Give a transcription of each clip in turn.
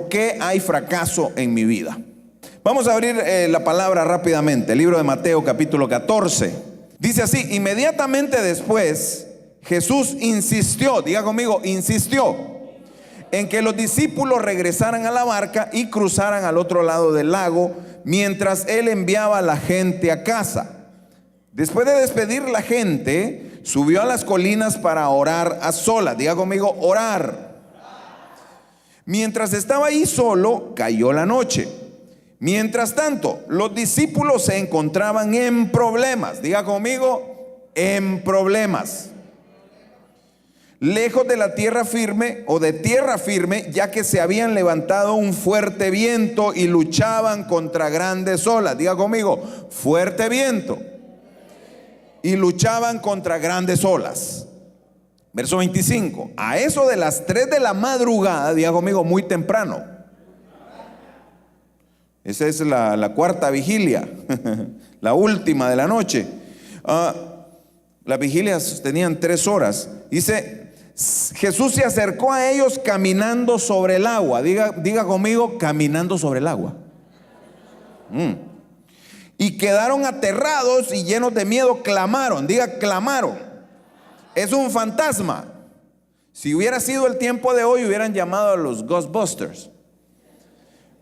¿por qué hay fracaso en mi vida? Vamos a abrir la palabra rápidamente. El libro de Mateo capítulo 14. Dice así: inmediatamente después Jesús insistió, diga conmigo, insistió, en que los discípulos regresaran a la barca y cruzaran al otro lado del lago, mientras él enviaba a la gente a casa. Después de despedir la gente, subió a las colinas para orar a solas. Diga conmigo, orar. Mientras estaba ahí solo, cayó la noche. Mientras tanto, los discípulos se encontraban en problemas. Diga conmigo, en problemas. Lejos de la tierra firme o de tierra firme, ya que se habían levantado un fuerte viento y luchaban contra grandes olas. Diga conmigo, fuerte viento. Y luchaban contra grandes olas. Verso 25. A eso de las 3 de la madrugada, diga conmigo, muy temprano. Esa es la cuarta vigilia, la última de la noche. Las vigilias tenían 3 horas. Dice, Jesús se acercó a ellos caminando sobre el agua. Diga conmigo, caminando sobre el agua. Y quedaron aterrados y llenos de miedo, clamaron. Diga, clamaron. Es un fantasma. Si hubiera sido el tiempo de hoy, hubieran llamado a los Ghostbusters.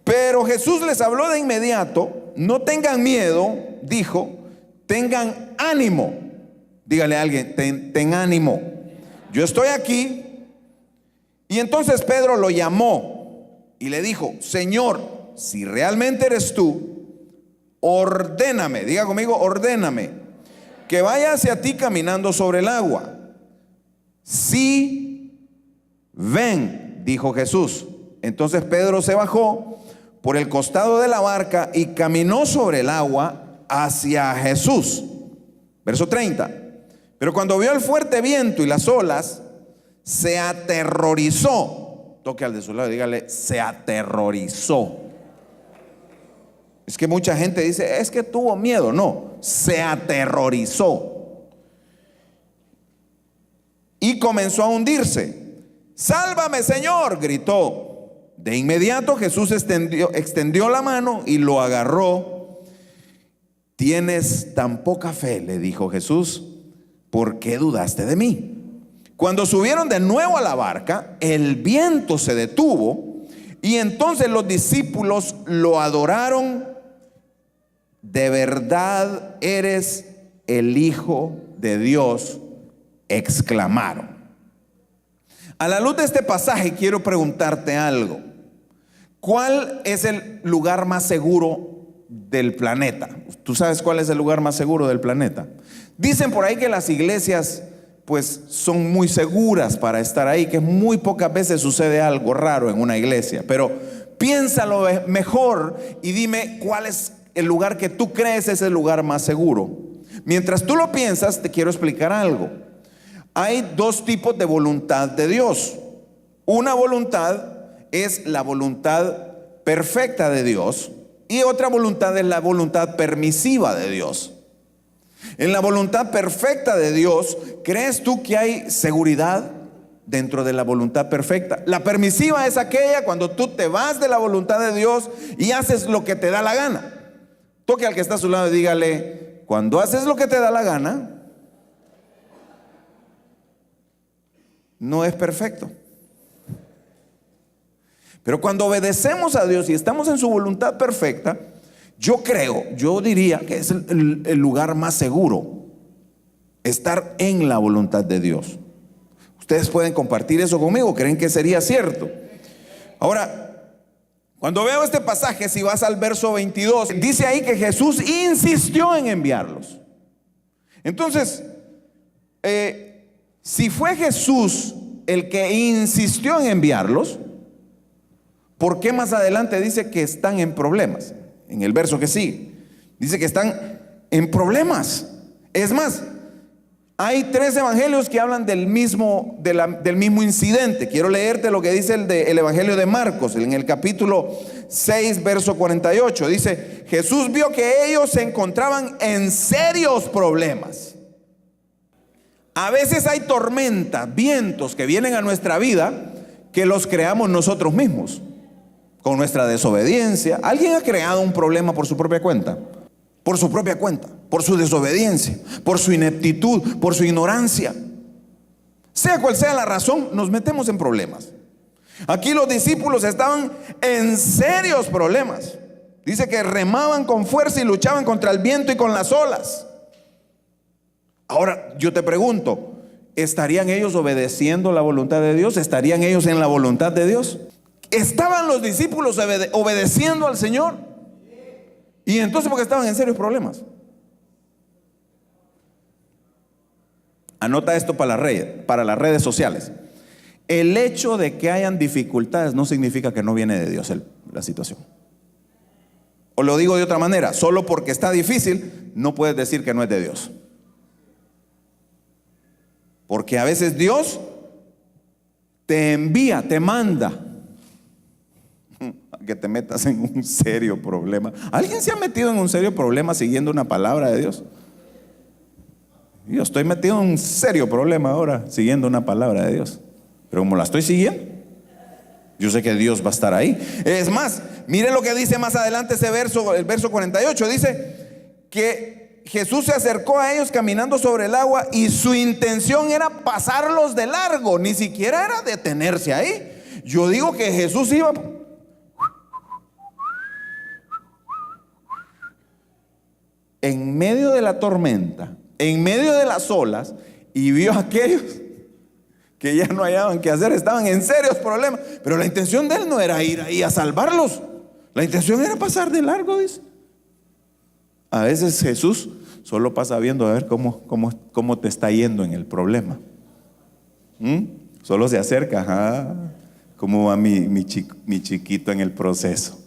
Pero Jesús les habló de inmediato. No tengan miedo, dijo, tengan ánimo. Dígale a alguien, ten ánimo. Yo estoy aquí. Y entonces Pedro lo llamó y le dijo: Señor, si realmente eres tú, ordéname, diga conmigo, ordéname, que vaya hacia ti caminando sobre el agua. Sí, ven, dijo Jesús. Entonces Pedro se bajó por el costado de la barca y caminó sobre el agua hacia Jesús. Verso 30. Pero cuando vio el fuerte viento y las olas, se aterrorizó. Toque al de su lado y dígale, se aterrorizó. Es que mucha gente dice, es que tuvo miedo. No, se aterrorizó. Y comenzó a hundirse. Sálvame, Señor, gritó. De inmediato Jesús extendió la mano y lo agarró. Tienes tan poca fe, le dijo Jesús, ¿por qué dudaste de mí? Cuando subieron de nuevo a la barca, el viento se detuvo y entonces los discípulos lo adoraron. De verdad eres el Hijo de Dios, exclamaron. A la luz de este pasaje quiero preguntarte algo. ¿Cuál es el lugar más seguro del planeta? ¿Tú sabes cuál es el lugar más seguro del planeta? Dicen por ahí que las iglesias pues son muy seguras para estar ahí, que muy pocas veces sucede algo raro en una iglesia. Pero piénsalo mejor y dime cuál es el lugar que tú crees es el lugar más seguro. Mientras tú lo piensas, te quiero explicar algo. Hay 2 tipos de voluntad de Dios. Una voluntad es la voluntad perfecta de Dios y otra voluntad es la voluntad permisiva de Dios. En la voluntad perfecta de Dios, ¿crees tú que hay seguridad dentro de la voluntad perfecta? La permisiva es aquella cuando tú te vas de la voluntad de Dios y haces lo que te da la gana. Toque al que está a su lado y dígale, cuando haces lo que te da la gana, no es perfecto. Pero cuando obedecemos a Dios y estamos en su voluntad perfecta, yo diría que es el lugar más seguro, estar en la voluntad de Dios. Ustedes pueden compartir eso conmigo, ¿creen que sería cierto? Ahora, cuando veo este pasaje, si vas al verso 22, dice ahí que Jesús insistió en enviarlos. Entonces, si fue Jesús el que insistió en enviarlos, ¿por qué más adelante dice que están en problemas? En el verso que sigue, dice que están en problemas. Es más, hay 3 evangelios que hablan del mismo incidente. Quiero leerte lo que dice el evangelio de Marcos, en el capítulo 6, verso 48. Dice, Jesús vio que ellos se encontraban en serios problemas. A veces hay tormentas, vientos que vienen a nuestra vida que los creamos nosotros mismos. con nuestra desobediencia. ¿Alguien ha creado un problema por su propia cuenta? Por su propia cuenta, por su desobediencia, por su ineptitud, por su ignorancia. Sea cual sea la razón, nos metemos en problemas. Aquí los discípulos estaban en serios problemas. Dice que remaban con fuerza y luchaban contra el viento y con las olas. Ahora yo te pregunto, ¿estarían ellos obedeciendo la voluntad de Dios? ¿Estarían ellos en la voluntad de Dios? ¿Estaban los discípulos obedeciendo al Señor? Y entonces, ¿por qué estaban en serios problemas? Anota esto para las redes sociales. El hecho de que hayan dificultades no significa que no viene de Dios la situación. O lo digo de otra manera, solo porque está difícil, no puedes decir que no es de Dios. Porque a veces Dios te envía, te manda a que te metas en un serio problema. ¿Alguien se ha metido en un serio problema siguiendo una palabra de Dios? Yo estoy metido en un serio problema ahora siguiendo una palabra de Dios. Pero como la estoy siguiendo, yo sé que Dios va a estar ahí. Es más, mire lo que dice más adelante ese verso, el verso 48. Dice que Jesús se acercó a ellos caminando sobre el agua y su intención era pasarlos de largo, ni siquiera era detenerse ahí. Yo digo que Jesús iba en medio de la tormenta, en medio de las olas, y vio a aquellos que ya no hallaban qué hacer, estaban en serios problemas. Pero la intención de él no era ir ahí a salvarlos, la intención era pasar de largo, dice. A veces Jesús solo pasa viendo a ver cómo te está yendo en el problema. Solo se acerca, cómo va mi chiquito en el proceso,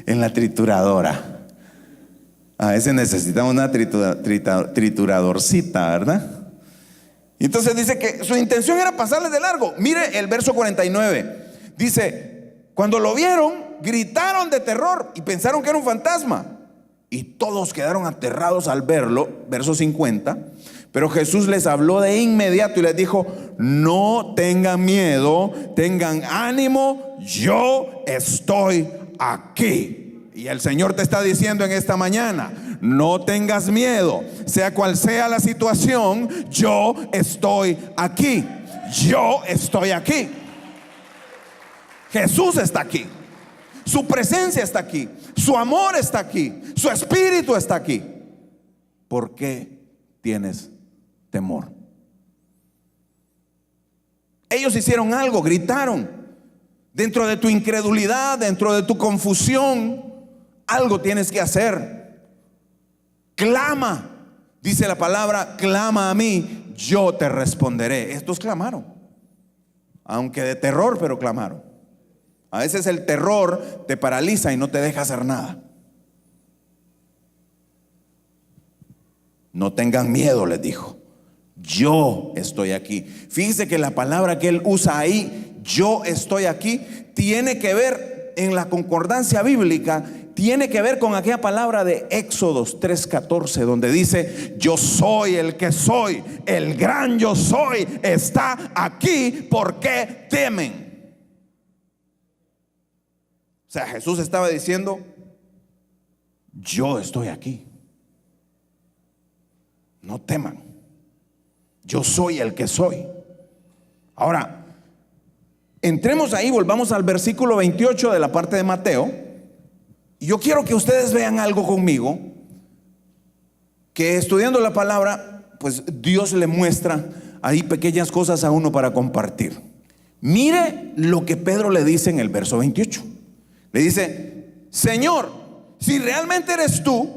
en la trituradora. A veces necesitamos una trituradorcita, ¿verdad? Y entonces dice que su intención era pasarles de largo. Mire el verso 49. Dice, cuando lo vieron, gritaron de terror y pensaron que era un fantasma. Y todos quedaron aterrados al verlo. Verso 50. Pero Jesús les habló de inmediato y les dijo, no tengan miedo, tengan ánimo, yo estoy aquí. Y el Señor te está diciendo en esta mañana, no tengas miedo, sea cual sea la situación, yo estoy aquí. Yo estoy aquí. Jesús está aquí. Su presencia está aquí. Su amor está aquí. Su espíritu está aquí. ¿Por qué tienes temor? Ellos hicieron algo, gritaron. Dentro de tu incredulidad, dentro de tu confusión, algo tienes que hacer. Clama, dice la palabra, clama a mí, yo te responderé. Estos clamaron, aunque de terror, pero clamaron. A veces el terror te paraliza y no te deja hacer nada. No tengan miedo, les dijo, yo estoy aquí. Fíjense que la palabra que él usa ahí, yo estoy aquí, tiene que ver en la concordancia bíblica, tiene que ver con aquella palabra de Éxodos 3:14, donde dice, yo soy el que soy, el gran yo soy, está aquí, ¿por qué temen? O sea, Jesús estaba diciendo, yo estoy aquí, no teman, yo soy el que soy. Ahora, entremos ahí, volvamos al versículo 28 de la parte de Mateo. Y yo quiero que ustedes vean algo conmigo, que estudiando la palabra, pues Dios le muestra ahí pequeñas cosas a uno para compartir. Mire lo que Pedro le dice en el verso 28. Le dice, Señor, si realmente eres tú,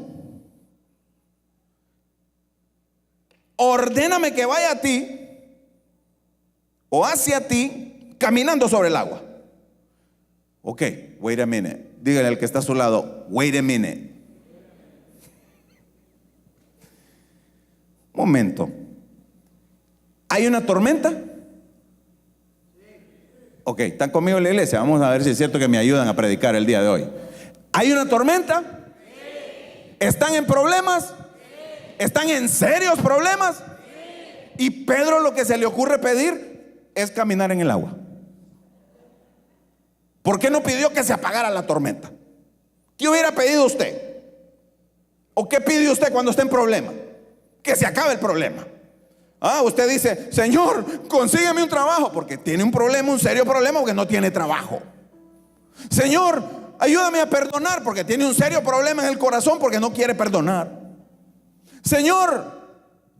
ordéname que vaya a ti o hacia ti caminando sobre el agua. Ok, wait a minute. Dígale al que está a su lado, wait a minute. Momento. ¿Hay una tormenta? Ok, ¿están conmigo en la iglesia? Vamos a ver si es cierto que me ayudan a predicar el día de hoy. ¿Hay una tormenta? ¿Están en problemas? ¿Están en serios problemas? Y Pedro lo que se le ocurre pedir es caminar en el agua. ¿Por qué no pidió que se apagara la tormenta? ¿Qué hubiera pedido usted? ¿O qué pide usted cuando está en problema? Que se acabe el problema. Usted dice: Señor, consígueme un trabajo, porque tiene un problema, un serio problema, porque no tiene trabajo. Señor, ayúdame a perdonar, porque tiene un serio problema en el corazón, porque no quiere perdonar. Señor,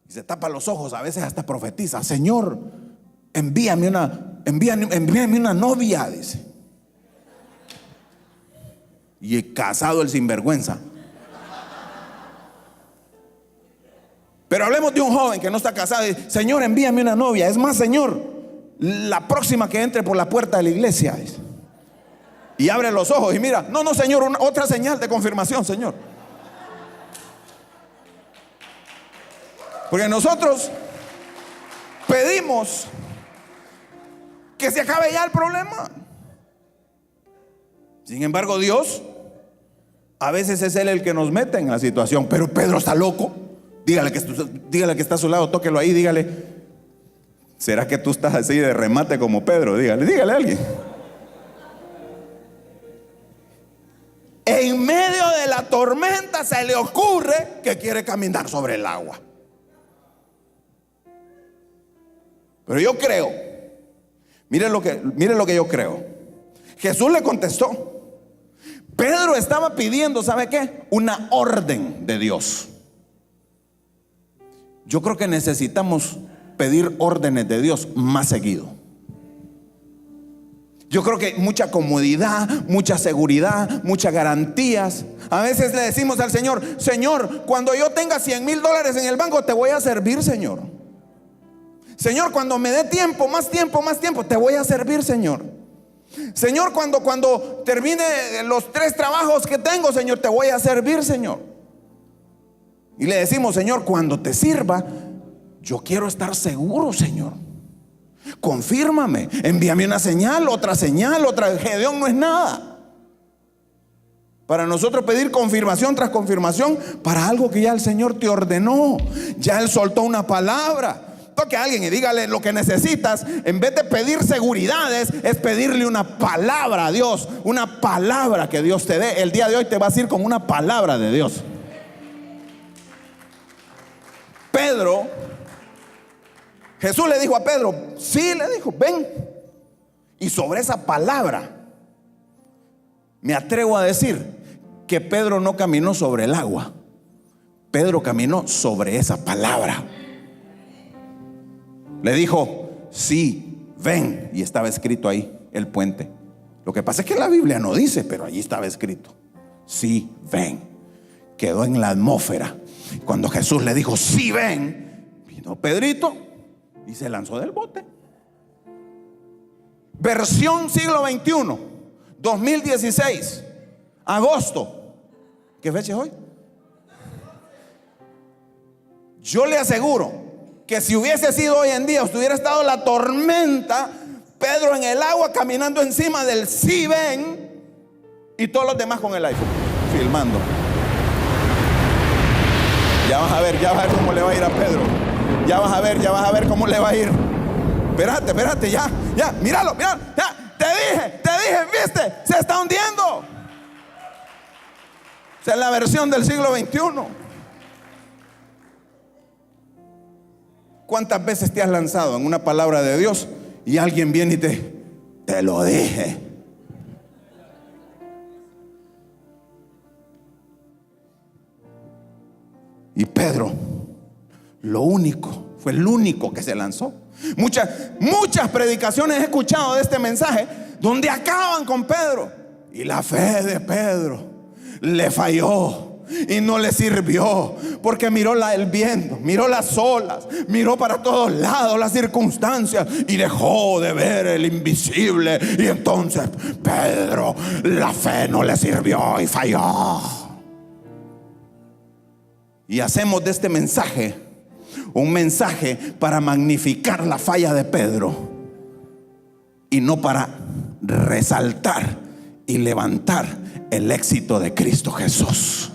y se tapa los ojos, a veces hasta profetiza: Señor, envíame una novia, dice. Y casado el sinvergüenza. Pero hablemos de un joven que no está casado y dice: Señor, envíame una novia. Es más, Señor, la próxima que entre por la puerta de la iglesia, dice. Y abre los ojos y mira: no, Señor, otra señal de confirmación, Señor. Porque nosotros pedimos que se acabe ya el problema. Sin embargo, Dios a veces es Él el que nos mete en la situación. Pero Pedro está loco. Dígale que está a su lado, tóquelo ahí, dígale: ¿será que tú estás así de remate como Pedro? Dígale a alguien. En medio de la tormenta se le ocurre que quiere caminar sobre el agua. Pero yo creo, mire lo que yo creo. Jesús le contestó. Pedro estaba pidiendo, ¿sabe qué? Una orden de Dios. Yo creo que necesitamos pedir órdenes de Dios más seguido. Yo creo que mucha comodidad, mucha seguridad, muchas garantías. A veces le decimos al Señor: Señor, cuando yo tenga $100,000 en el banco, te voy a servir, Señor. Señor, cuando me dé tiempo, más tiempo, te voy a servir, Señor. Señor, cuando termine los 3 trabajos que tengo, Señor, te voy a servir, Señor. Y le decimos: Señor, cuando te sirva, yo quiero estar seguro, Señor. Confírmame, envíame una señal, otra. Gedeón no es nada. Para nosotros pedir confirmación tras confirmación para algo que ya el Señor te ordenó. Ya Él soltó una palabra. Toque a alguien y dígale: lo que necesitas, en vez de pedir seguridades, es pedirle una palabra a Dios. Una palabra que Dios te dé. El día de hoy te vas a ir con una palabra de Dios. Jesús le dijo a Pedro: sí, le dijo, ven. Y sobre esa palabra me atrevo a decir que Pedro no caminó sobre el agua. Pedro caminó sobre esa palabra. Le dijo: sí, ven. Y estaba escrito ahí el puente. Lo que pasa es que la Biblia no dice, pero allí estaba escrito: sí, ven. Quedó en la atmósfera. Cuando Jesús le dijo: sí, ven, vino Pedrito y se lanzó del bote. Versión siglo XXI, 2016, agosto. ¿Qué fecha es hoy? Yo le aseguro que si hubiese sido hoy en día, hubiera estado la tormenta, Pedro en el agua caminando encima del sí, ven, y todos los demás con el iPhone filmando. Ya vas a ver cómo le va a ir a Pedro. Ya vas a ver cómo le va a ir. Espérate, ya, míralo, ya, te dije, viste, se está hundiendo. Esa es la versión del siglo XXI. ¿Cuántas veces te has lanzado en una palabra de Dios y alguien viene y te lo dije? Y Pedro, fue el único que se lanzó. Muchas predicaciones he escuchado de este mensaje donde acaban con Pedro. Y la fe de Pedro le falló y no le sirvió, porque miró el viento, miró las olas, miró para todos lados las circunstancias y dejó de ver el invisible. Y entonces Pedro, la fe no le sirvió y falló. Y hacemos de este mensaje un mensaje para magnificar la falla de Pedro y no para resaltar y levantar el éxito de Cristo Jesús.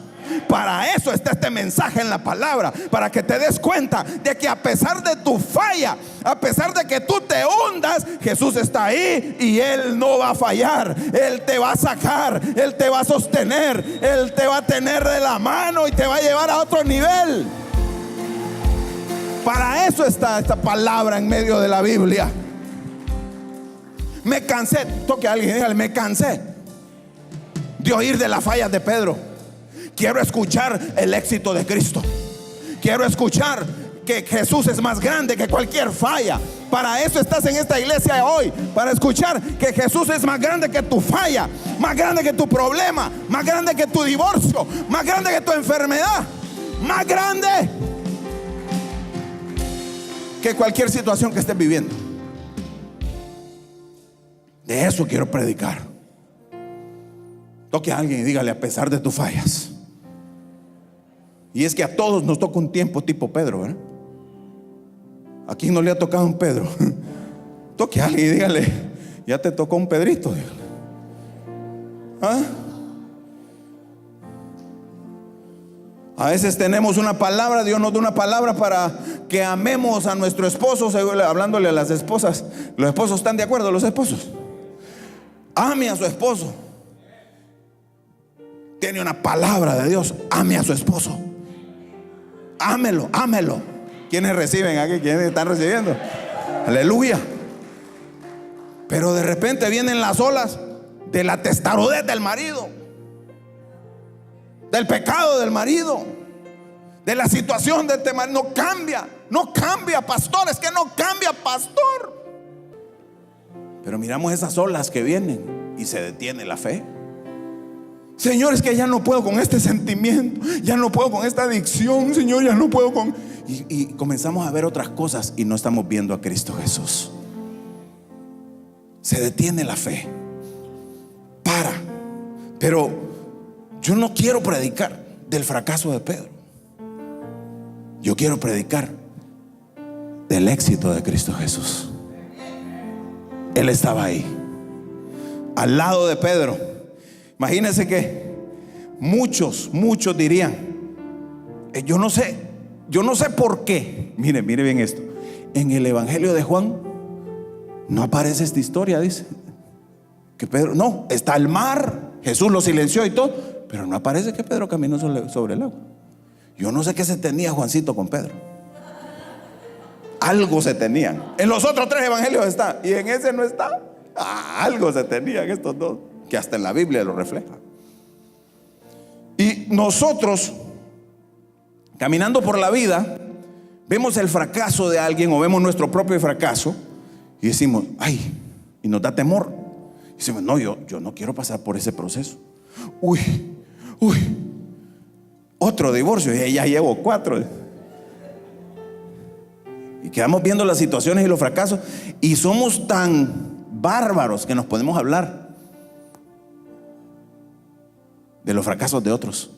Para eso está este mensaje en la palabra, para que te des cuenta de que a pesar de tu falla, a pesar de que tú te hundas, Jesús está ahí y Él no va a fallar. Él te va a sacar, Él te va a sostener, Él te va a tener de la mano y te va a llevar a otro nivel. Para eso está esta palabra en medio de la Biblia. Me cansé, toque a alguien, dígale, me cansé de oír de las fallas de Pedro. Quiero escuchar el éxito de Cristo. Quiero escuchar que Jesús es más grande que cualquier falla. Para eso estás en esta iglesia hoy, para escuchar que Jesús es más grande que tu falla, más grande que tu problema, más grande que tu divorcio, más grande que tu enfermedad, más grande que cualquier situación que estés viviendo. De eso quiero predicar. Toque a alguien y dígale, a pesar de tus fallas. Y es que a todos nos toca un tiempo tipo Pedro, ¿verdad? ¿A quién no le ha tocado un Pedro? Toque a alguien y dígale, ya te tocó un Pedrito. ¿Ah? A veces tenemos una palabra, Dios nos da una palabra para que amemos a nuestro esposo, hablándole a las esposas. Los esposos están de acuerdo, los esposos. Ame a su esposo. Tiene una palabra de Dios, ame a su esposo. Ámelo, ámelo. ¿Quiénes reciben aquí? ¿Quiénes están recibiendo? Aleluya. Pero de repente vienen las olas de la testarudez del marido, del pecado del marido, de la situación del tema. No cambia, pastor. Es que no cambia, pastor. Pero miramos esas olas que vienen y se detiene la fe. Señor, es que ya no puedo con este sentimiento, ya no puedo con esta adicción, Señor, ya no puedo con... Y comenzamos a ver otras cosas y no estamos viendo a Cristo Jesús. Se detiene la fe. Para. Pero yo no quiero predicar del fracaso de Pedro. Yo quiero predicar del éxito de Cristo Jesús. Él estaba ahí, al lado de Pedro. Imagínense que muchos dirían, yo no sé por qué. Mire bien esto. En el Evangelio de Juan no aparece esta historia, dice que Pedro, no, está el mar, Jesús lo silenció y todo, pero no aparece que Pedro caminó sobre el agua. Yo no sé qué se tenía Juancito con Pedro. Algo se tenían. En los otros 3 evangelios está, y en ese no está. Algo se tenían estos dos, que hasta en la Biblia lo refleja. Y nosotros, caminando por la vida, vemos el fracaso de alguien o vemos nuestro propio fracaso y decimos, ay, y nos da temor. Y decimos, no, yo no quiero pasar por ese proceso. Uy, otro divorcio, y ya llevo 4. Y quedamos viendo las situaciones y los fracasos, y somos tan bárbaros que nos podemos hablar de los fracasos de otros.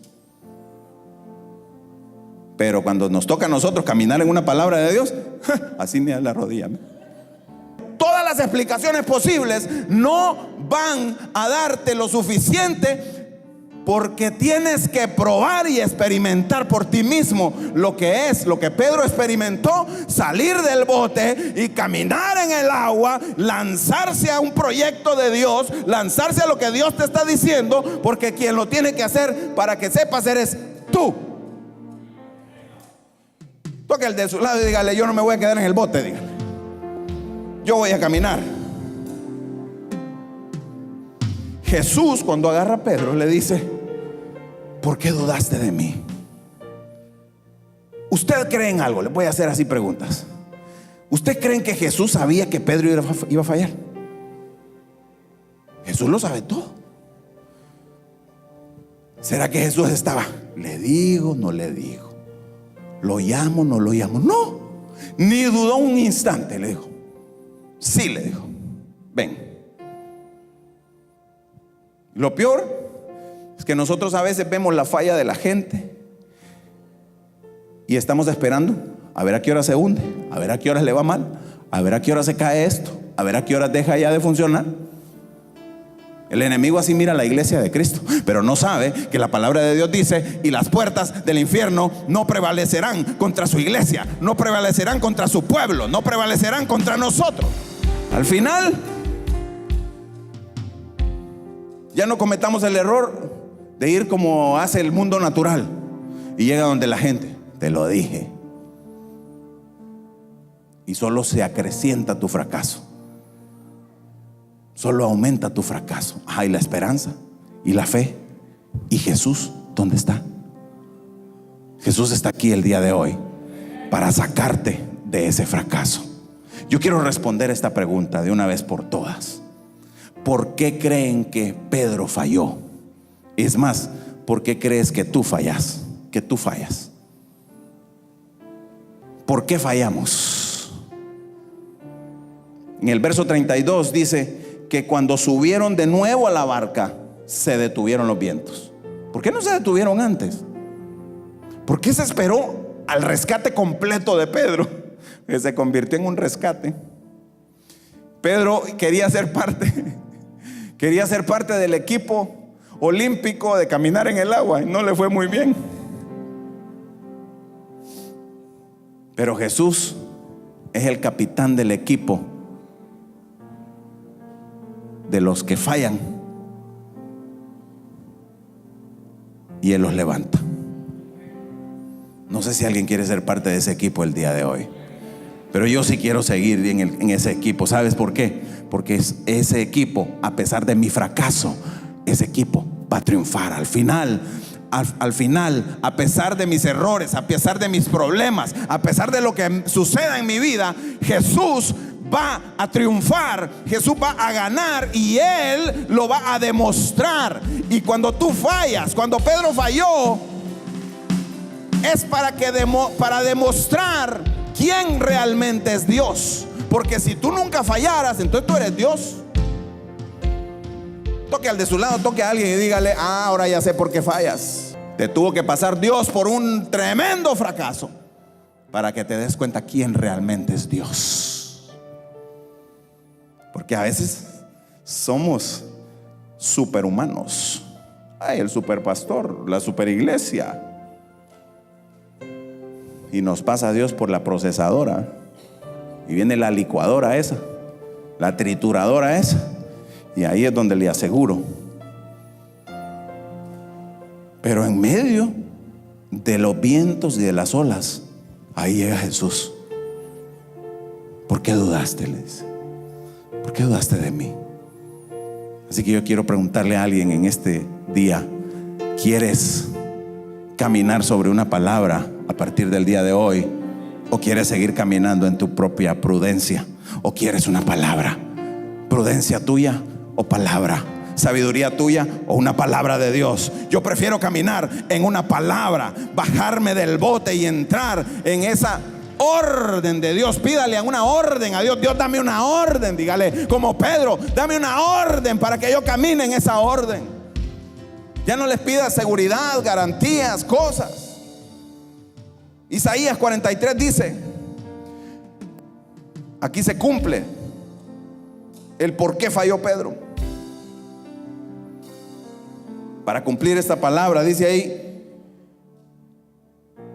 Pero cuando nos toca a nosotros caminar en una palabra de Dios, así me da la rodilla. Todas las explicaciones posibles no van a darte lo suficiente, porque tienes que probar y experimentar por ti mismo lo que Pedro experimentó: salir del bote y caminar en el agua, lanzarse a un proyecto de Dios, lanzarse a lo que Dios te está diciendo, porque quien lo tiene que hacer, para que sepas, eres tú. Toque el de su lado y dígale, yo no me voy a quedar en el bote, dígale, yo voy a caminar. Jesús, cuando agarra a Pedro, le dice, ¿por qué dudaste de mí? ¿Usted cree en algo? Le voy a hacer así preguntas. ¿Usted cree que Jesús sabía que Pedro iba a fallar? Jesús lo sabe todo. ¿Será que Jesús estaba, le digo, no le digo, lo llamo, no lo llamo? No, ni dudó un instante. Le dijo, sí, le dijo, ven. Lo peor es que nosotros a veces vemos la falla de la gente y estamos esperando a ver a qué hora se hunde, a ver a qué hora le va mal, a ver a qué hora se cae esto, a ver a qué hora deja ya de funcionar. El enemigo así mira a la iglesia de Cristo, pero no sabe que la palabra de Dios dice: y las puertas del infierno no prevalecerán contra su iglesia, no prevalecerán contra su pueblo, no prevalecerán contra nosotros. Al final, ya no cometamos el error de ir como hace el mundo natural y llega donde la gente: te lo dije. Y solo se acrecienta tu fracaso, solo aumenta tu fracaso. Y la esperanza y la fe. ¿Y Jesús dónde está? Jesús está aquí el día de hoy para sacarte de ese fracaso. Yo quiero responder esta pregunta de una vez por todas. ¿Por qué creen que Pedro falló? Es más, ¿por qué crees que tú fallas? Que tú fallas. ¿Por qué fallamos? En el verso 32 dice que cuando subieron de nuevo a la barca, se detuvieron los vientos. ¿Por qué no se detuvieron antes? ¿Por qué se esperó al rescate completo de Pedro? Que se convirtió en un rescate. Pedro quería ser parte del equipo olímpico de caminar en el agua y no le fue muy bien. Pero Jesús es el capitán del equipo de los que fallan, y Él los levanta. No sé si alguien quiere ser parte de ese equipo el día de hoy, pero yo sí quiero seguir en ese equipo. ¿Sabes por qué? Porque ese equipo, a pesar de mi fracaso, ese equipo va a triunfar al final. Al final, a pesar de mis errores, a pesar de mis problemas, a pesar de lo que suceda en mi vida, Jesús va a triunfar, Jesús va a ganar y Él lo va a demostrar. Y cuando tú fallas, cuando Pedro falló, es para demostrar quién realmente es Dios. Porque si tú nunca fallaras, entonces tú eres Dios. Toque al de su lado, toque a alguien y dígale: ahora ya sé por qué fallas. Te tuvo que pasar Dios por un tremendo fracaso para que te des cuenta quién realmente es Dios. Porque a veces somos superhumanos. El superpastor, la superiglesia, y nos pasa Dios por la procesadora, y viene la licuadora esa, la trituradora esa, y ahí es donde le aseguro. Pero en medio de los vientos y de las olas, ahí llega Jesús. ¿Por qué dudaste? Le dice: ¿por qué dudaste de mí? Así que yo quiero preguntarle a alguien en este día: ¿quieres caminar sobre una palabra a partir del día de hoy? ¿O quieres seguir caminando en tu propia prudencia? ¿O quieres una palabra? ¿Prudencia tuya o palabra? ¿Sabiduría tuya o una palabra de Dios? Yo prefiero caminar en una palabra, bajarme del bote y entrar en esa orden de Dios. Pídale una orden a Dios: Dios, dame una orden. Dígale como Pedro: dame una orden para que yo camine en esa orden. Ya no les pidas seguridad, garantías, cosas. Isaías 43 dice, aquí se cumple el por qué falló Pedro. Para cumplir esta palabra, dice ahí: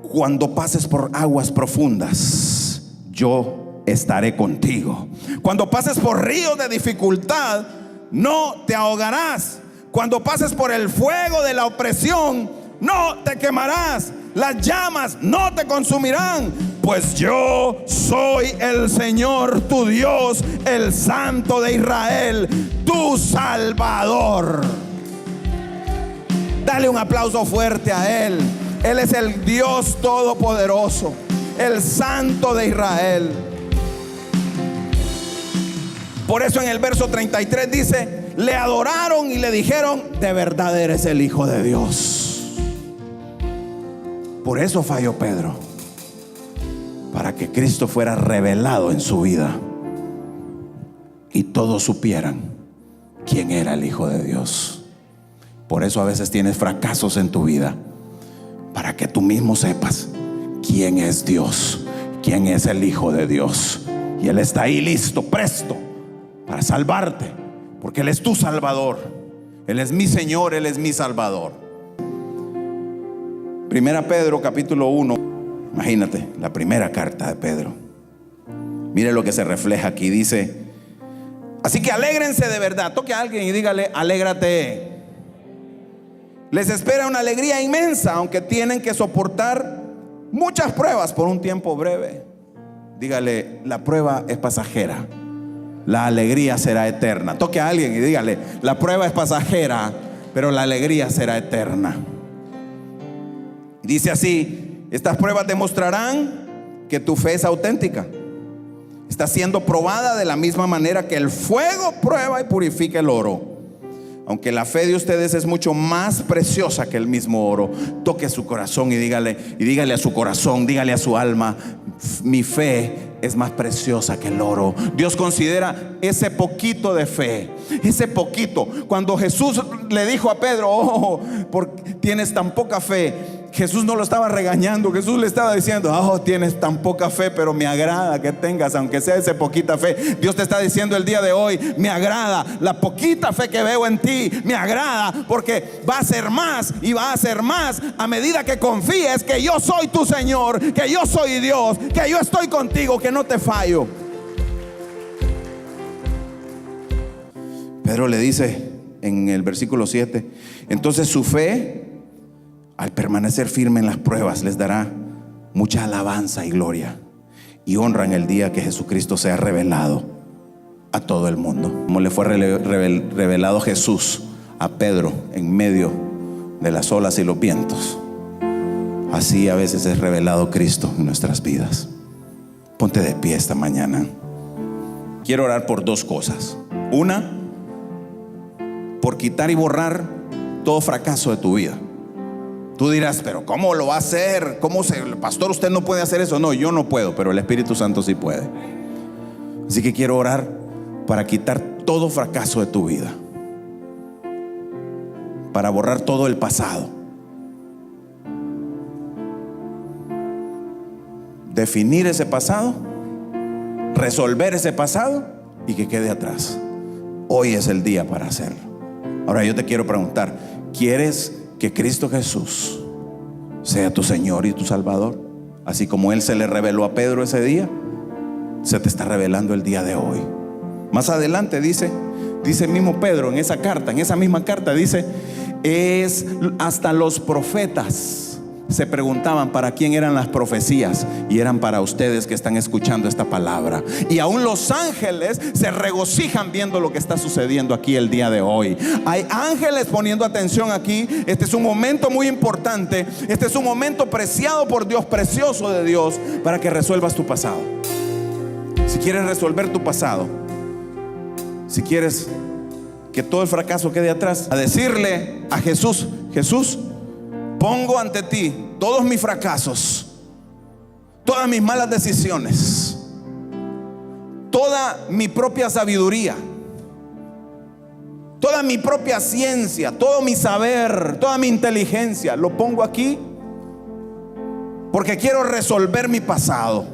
cuando pases por aguas profundas, yo estaré contigo. Cuando pases por ríos de dificultad, no te ahogarás. Cuando pases por el fuego de la opresión, no te quemarás. Las llamas no te consumirán, pues yo soy el Señor tu Dios, el Santo de Israel, tu Salvador. Dale un aplauso fuerte a Él. Él es el Dios todopoderoso, el Santo de Israel. Por eso en el verso 33 dice: le adoraron y le dijeron: de verdad eres el Hijo de Dios. Por eso falló Pedro, para que Cristo fuera revelado en su vida y todos supieran quién era el Hijo de Dios. Por eso a veces tienes fracasos en tu vida, para que tú mismo sepas quién es Dios, quién es el Hijo de Dios. Y Él está ahí listo, presto para salvarte, porque Él es tu Salvador. Él es mi Señor, Él es mi Salvador. Primera Pedro capítulo 1. Imagínate, la primera carta de Pedro. Mire lo que se refleja aquí. Dice: así que alégrense de verdad. Toque a alguien y dígale: alégrate. Les espera una alegría inmensa, aunque tienen que soportar muchas pruebas por un tiempo breve. Dígale: la prueba es pasajera, la alegría será eterna. Toque a alguien y dígale: la prueba es pasajera, pero la alegría será eterna. Dice así: estas pruebas demostrarán que tu fe es auténtica. Está siendo probada de la misma manera que el fuego prueba y purifica el oro. Aunque la fe de ustedes es mucho más preciosa que el mismo oro. Toque su corazón y dígale a su corazón, dígale a su alma: mi fe es más preciosa que el oro. Dios considera ese poquito de fe, ese poquito. Cuando Jesús le dijo a Pedro: oh, porque tienes tan poca fe, Jesús no lo estaba regañando. Jesús le estaba diciendo: oh, tienes tan poca fe, pero me agrada que tengas, aunque sea esa poquita fe. Dios te está diciendo el día de hoy: me agrada la poquita fe que veo en ti. Me agrada porque va a ser más y va a ser más a medida que confíes que yo soy tu Señor, que yo soy Dios, que yo estoy contigo, que no te fallo. Pedro le dice en el versículo 7: entonces su fe, al permanecer firme en las pruebas, les dará mucha alabanza y gloria y honra en el día que Jesucristo sea revelado a todo el mundo. Como le fue revelado Jesús a Pedro en medio de las olas y los vientos, así a veces es revelado Cristo en nuestras vidas. Ponte de pie esta mañana. Quiero orar por dos cosas. Una, por quitar y borrar todo fracaso de tu vida. Tú dirás: pero ¿cómo lo va a hacer? Pastor, usted no puede hacer eso. No, yo no puedo, pero el Espíritu Santo sí puede. Así que quiero orar para quitar todo fracaso de tu vida, para borrar todo el pasado, definir ese pasado, resolver ese pasado y que quede atrás. Hoy es el día para hacerlo. Ahora yo te quiero preguntar: ¿quieres que Cristo Jesús sea tu Señor y tu Salvador? Así como Él se le reveló a Pedro ese día, se te está revelando el día de hoy. Más adelante dice mismo Pedro en esa misma carta dice: es hasta los profetas se preguntaban para quién eran las profecías, y eran para ustedes que están escuchando esta palabra. Y aún los ángeles se regocijan viendo lo que está sucediendo aquí el día de hoy. Hay ángeles poniendo atención aquí. Este es un momento muy importante. Este es un momento preciado por Dios, precioso de Dios, para que resuelvas tu pasado. Si quieres resolver tu pasado, si quieres que todo el fracaso quede atrás, a decirle a Jesús: Jesús, pongo ante ti todos mis fracasos, todas mis malas decisiones, toda mi propia sabiduría, toda mi propia ciencia, todo mi saber, toda mi inteligencia. Lo pongo aquí porque quiero resolver mi pasado.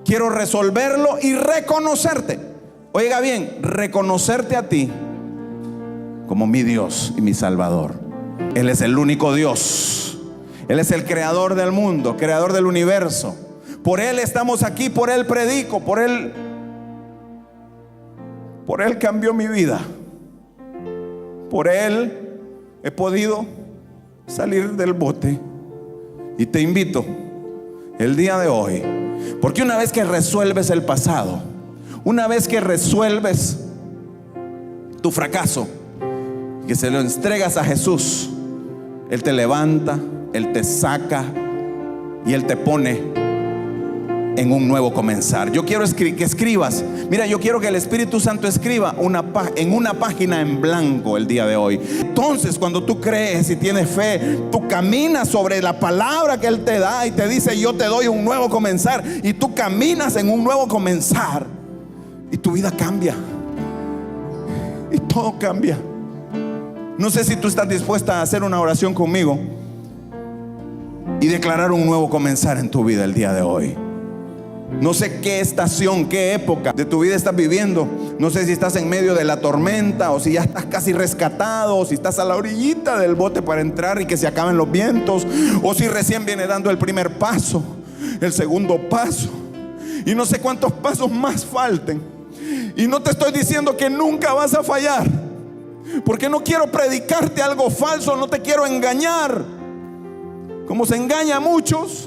Quiero resolverlo y reconocerte. Oiga bien, reconocerte a ti como mi Dios y mi Salvador. Él es el único Dios. Él es el creador del mundo, creador del universo. Por Él estamos aquí, por Él predico, por Él cambió mi vida. Por Él he podido salir del bote. Y te invito el día de hoy, porque una vez que resuelves el pasado, una vez que resuelves tu fracaso, que se lo entregas a Jesús, Él te levanta, Él te saca y Él te pone en un nuevo comenzar. Yo quiero que escribas. Mira, yo quiero que el Espíritu Santo escriba en una página en blanco el día de hoy. Entonces, cuando tú crees y tienes fe, tú caminas sobre la palabra que Él te da y te dice: yo te doy un nuevo comenzar. Y tú caminas en un nuevo comenzar y tu vida cambia y todo cambia. No sé si tú estás dispuesta a hacer una oración conmigo y declarar un nuevo comenzar en tu vida el día de hoy. No sé qué estación, qué época de tu vida estás viviendo. No sé si estás en medio de la tormenta, o si ya estás casi rescatado, o si estás a la orillita del bote para entrar y que se acaben los vientos, o si recién viene dando el primer paso, el segundo paso, y no sé cuántos pasos más falten. Y no te estoy diciendo que nunca vas a fallar, porque no quiero predicarte algo falso, no te quiero engañar, como se engaña a muchos,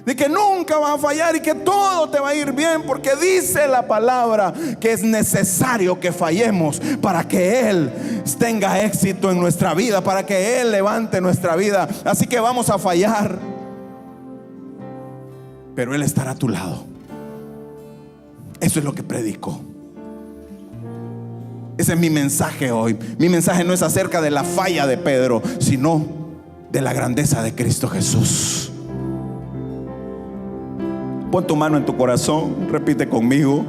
de que nunca vas a fallar y que todo te va a ir bien, porque dice la palabra que es necesario que fallemos para que Él tenga éxito en nuestra vida, para que Él levante nuestra vida. Así que vamos a fallar, pero Él estará a tu lado. Eso es lo que predico. Ese es mi mensaje hoy. Mi mensaje no es acerca de la falla de Pedro, sino de la grandeza de Cristo Jesús. Pon tu mano en tu corazón, repite conmigo.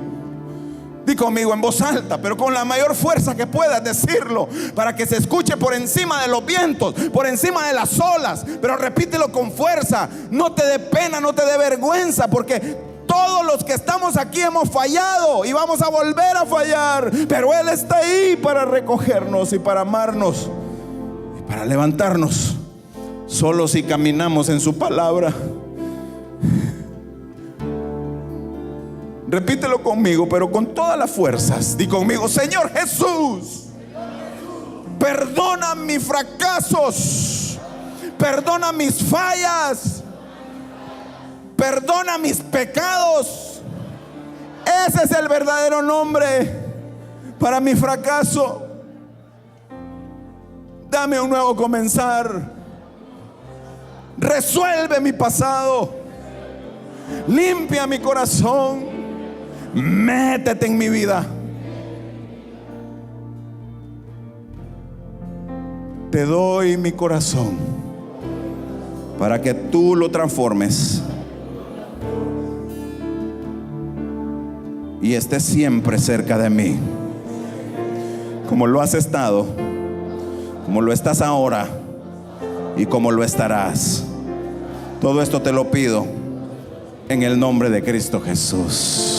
Di conmigo en voz alta, pero con la mayor fuerza que puedas decirlo, para que se escuche por encima de los vientos, por encima de las olas. Pero repítelo con fuerza. No te dé pena, no te dé vergüenza, porque todos los que estamos aquí hemos fallado y vamos a volver a fallar, pero Él está ahí para recogernos y para amarnos y para levantarnos. Solo si caminamos en su palabra. Repítelo conmigo, pero con todas las fuerzas. Di conmigo: Señor Jesús, perdona mis fracasos, perdona mis fallas, perdona mis pecados. Ese es el verdadero nombre para mi fracaso. Dame un nuevo comenzar. Resuelve mi pasado. Limpia mi corazón. Métete en mi vida. Te doy mi corazón para que tú lo transformes y estés siempre cerca de mí, como lo has estado, como lo estás ahora y como lo estarás. Todo esto te lo pido en el nombre de Cristo Jesús.